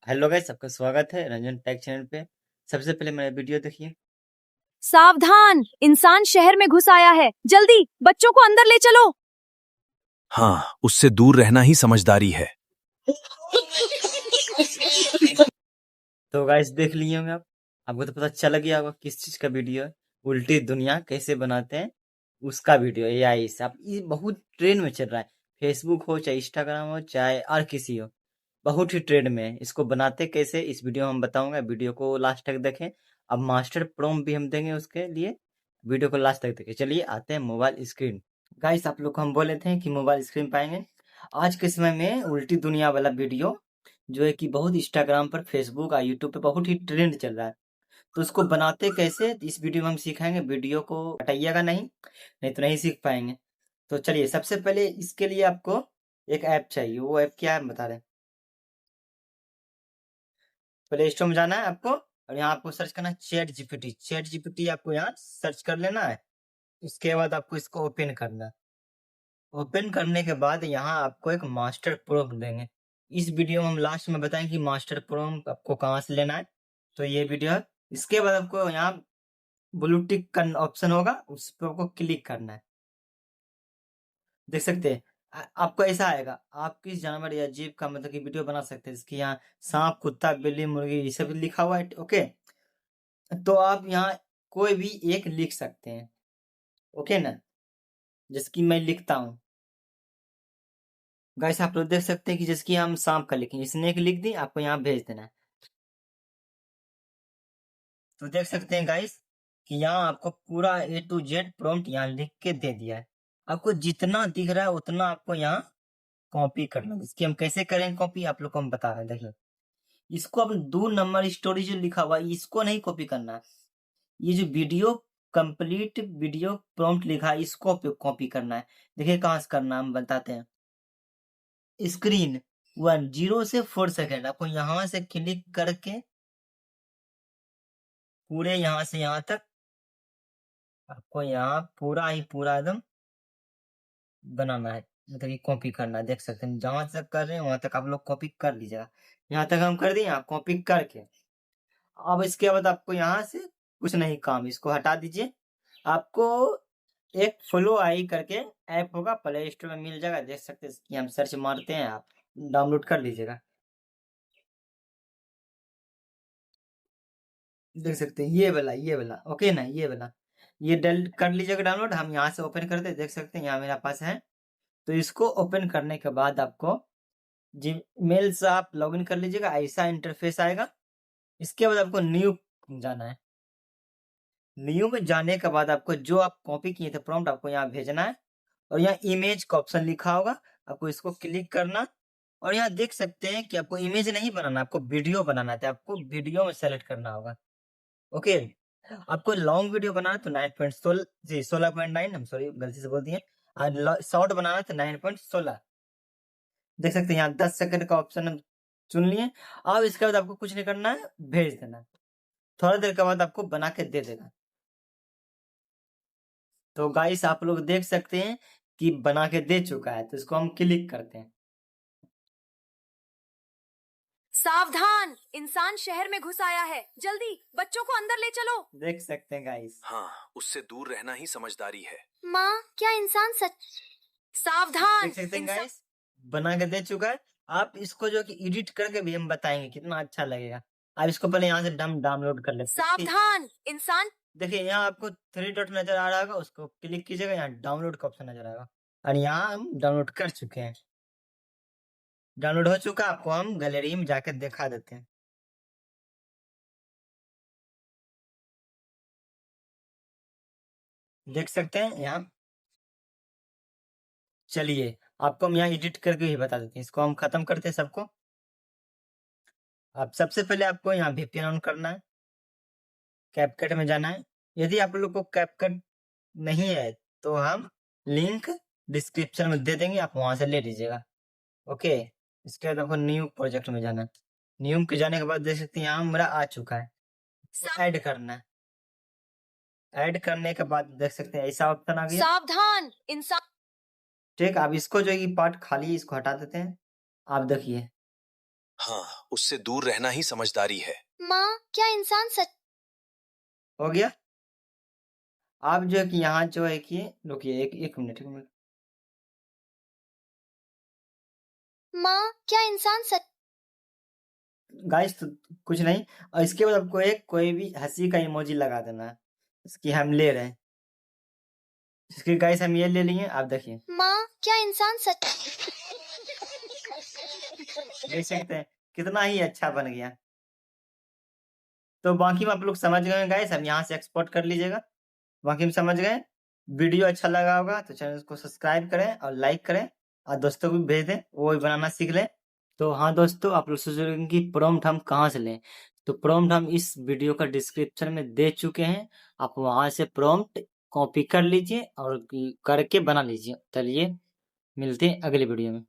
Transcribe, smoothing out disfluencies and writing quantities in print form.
Hello guys, सबका स्वागत है रंजन टेक चैनल पे। सबसे पहले मेरा वीडियो देखिए। सावधान, इंसान शहर में घुस आया है। जल्दी बच्चों को अंदर ले चलो। हाँ, उससे दूर रहना ही समझदारी है। तो गाइस देख लिए होंगे आप। आपको तो पता चल गया होगा किस चीज का वीडियो है। उल्टी दुनिया कैसे बनाते हैं उसका वीडियो एआई से। आप ये बहुत ट्रेंड में चल रहा है। फेसबुक हो चाहे इंस्टाग्राम हो चाहे और किसी हो, बहुत ही ट्रेंड में है। इसको बनाते कैसे इस वीडियो में हम बताऊंगा। वीडियो को लास्ट तक देखें। अब मास्टर प्रॉम्प्ट भी हम देंगे उसके लिए। वीडियो को लास्ट तक देखें। चलिए आते हैं मोबाइल स्क्रीन। गाइस आप लोग को हम बोले थे कि मोबाइल स्क्रीन पाएंगे। आज के समय में उल्टी दुनिया वाला वीडियो जो है कि बहुत इंस्टाग्राम पर, फेसबुक और यूट्यूब पे बहुत ही ट्रेंड चल रहा है। तो उसको बनाते कैसे इस वीडियो में हम सिखाएंगे। वीडियो को हटाइएगा नहीं, नहीं तो नहीं सीख पाएंगे। तो चलिए, सबसे पहले इसके लिए आपको एक ऐप चाहिए। वो ऐप क्या है बता रहे हैं। प्ले स्टोर में जाना है आपको और यहाँ आपको सर्च करना है चैट जीपीटी। चैट जीपीटी आपको यहाँ सर्च कर लेना है। उसके बाद आपको इसको ओपन करना है। ओपन करने के बाद यहाँ आपको एक मास्टर प्रॉम्प्ट देंगे। इस वीडियो में हम लास्ट में बताएंगे कि मास्टर प्रॉम्प्ट आपको कहाँ से लेना है। तो ये वीडियो है। इसके बाद आपको यहाँ ब्लू टिक का ऑप्शन होगा, उस पर आपको क्लिक करना है। देख सकते हैं आपको ऐसा आएगा। आप किस जानवर या जीव का मतलब कि वीडियो बना सकते हैं। इसकी यहाँ सांप, कुत्ता, बिल्ली, मुर्गी ये सब लिखा हुआ है। ओके, तो आप यहाँ कोई भी एक लिख सकते हैं। ओके ना, जैसे कि मैं लिखता हूँ। गाइस आप लोग देख सकते हैं कि जैसे कि हम सांप का लिखेंगे, स्नेक लिख दी, आपको यहाँ भेज देना है। तो देख सकते हैं गाइस कि यहाँ आपको पूरा ए टू जेड प्रॉम्प्ट यहाँ लिख के दे दिया है। आपको जितना दिख रहा है उतना आपको यहाँ कॉपी करना है। इसकी हम कैसे करें कॉपी, आप लोग को हम बता रहे हैं। देखिए, इसको अपन 2 नंबर स्टोरी जो लिखा हुआ है इसको नहीं कॉपी करना है। ये जो वीडियो कंप्लीट वीडियो प्रॉम्प्ट लिखा है इसको कॉपी करना है। देखिए कहाँ से करना है, हम बताते हैं। स्क्रीन 1 0 से 4 सेकेंड आपको यहाँ से क्लिक करके पूरे यहाँ से यहाँ तक आपको यहाँ पूरा ही पूरा एकदम बनाना है, मतलब कि कॉपी करना है। देख सकते हैं जहां तक कर रहे हैं वहां तक आप लोग कॉपी कर लीजिएगा। यहाँ तक हम कर दिए, यहाँ कॉपी करके अब इसके बाद आपको यहाँ से कुछ नहीं काम, इसको हटा दीजिए। आपको एक फ्लो आई करके ऐप होगा, प्ले स्टोर में मिल जाएगा। देख सकते हैं कि हम सर्च मारते हैं, आप डाउनलोड कर लीजिएगा। देख सकते हैं ये वाला ओके ना, ये वाला ये कर लीजिएगा डाउनलोड। हम यहाँ से ओपन करते हैं। देख सकते हैं यहाँ मेरा पास है। तो इसको ओपन करने के बाद आपको जीमेल से आप लॉगिन कर लीजिएगा। ऐसा इंटरफेस आएगा। इसके बाद आपको न्यू जाना है। न्यू में जाने के बाद आपको जो आप कॉपी किए थे प्रॉम्प्ट आपको यहाँ भेजना है। और यहाँ इमेज का ऑप्शन लिखा होगा, आपको इसको क्लिक करना। और यहाँ देख सकते हैं कि आपको इमेज नहीं बनाना, आपको वीडियो बनाना है। आपको वीडियो में सेलेक्ट करना होगा। ओके, आपको लॉन्ग वीडियो बनाना है तो 9.16 जी 16.9, हम सॉरी गलती से बोल दिए। और शॉर्ट बनाना है तो 9.16। देख सकते हैं यहाँ 10 सेकंड का ऑप्शन हम चुन लिए। अब इसके बाद आपको कुछ नहीं करना है, भेज देना है। थोड़ा देर के बाद आपको बना के दे देगा। तो गाइस आप लोग देख सकते हैं कि बना के दे चुका है। तो इसको हम क्लिक करते हैं। सावधान, इंसान शहर में घुस आया है। जल्दी बच्चों को अंदर ले चलो। देख सकते हैं गाइस। हाँ, उससे दूर रहना ही समझदारी है। माँ, क्या इंसान सच? सावधान, देख सकते हैं गाइस, बना के दे चुका है। आप इसको जो कि एडिट करके भी हम बताएंगे कितना अच्छा लगेगा। आप इसको पहले यहाँ से डाउनलोड कर लेते हैं। सावधान, इंसान। देखिए यहाँ आपको 3 डॉट नजर आ रहा होगा, उसको क्लिक कीजिएगा, यहाँ डाउनलोड का ऑप्शन नजर आएगा। और यहाँ हम डाउनलोड कर चुके हैं। डाउनलोड हो चुका, आपको हम गैलरी में जाकर दिखा देते हैं। देख सकते हैं यहाँ। चलिए आपको हम यहाँ एडिट करके ही बता देते हैं। इसको हम खत्म करते हैं सबको। अब सबसे पहले आपको यहाँ VPN ऑन करना है, कैपकट में जाना है। यदि आप लोग को कैपकट नहीं है तो हम लिंक डिस्क्रिप्शन में दे देंगे, आप वहां से ले लीजिएगा। ओके, इसके बाद आपको न्यू प्रोजेक्ट में जाना है। न्यू के जाने के बाद देख सकते हैं यहाँ मेरा आ चुका है। ऐड करना है। ऐड करने के बाद देख सकते हैं ऐसा ऑप्शन आ गया। सावधान, इंसान। ठीक, अब इसको जो ये पार्ट खाली है इसको हटा देते हैं। आप देखिए हाँ, उससे दूर रहना ही समझदारी है। माँ, क्या इंसान सच हो गया। आप जो है कि यहाँ जो है कि रुकिए एक मिनट, एक मिनट। माँ, क्या इंसान सच गाइस तो कुछ नहीं, और इसके बाद आपको एक कोई भी हंसी का इमोजी लगा देना है, इसकी हम ले रहे हैं। इसके गाइस हम ये ले लिए, आप देखिए, माँ, क्या इंसान सच देख सकते हैं कितना ही अच्छा बन गया। तो बाकी में आप लोग समझ गए गाइस, हम यहाँ से एक्सपोर्ट कर लीजिएगा। बाकी में समझ गए। वीडियो अच्छा लगा होगा तो चैनल को सब्सक्राइब करें और लाइक करें, और दोस्तों को भी भेज दें, वो भी बनाना सीख लें। तो हाँ दोस्तों, आप लोग सोच रहे होंगे कि प्रॉम्प्ट हम कहाँ से लें, तो प्रॉम्प्ट हम इस वीडियो का डिस्क्रिप्शन में दे चुके हैं। आप वहाँ से प्रॉम्प्ट कॉपी कर लीजिए और करके बना लीजिए। चलिए मिलते हैं अगले वीडियो में।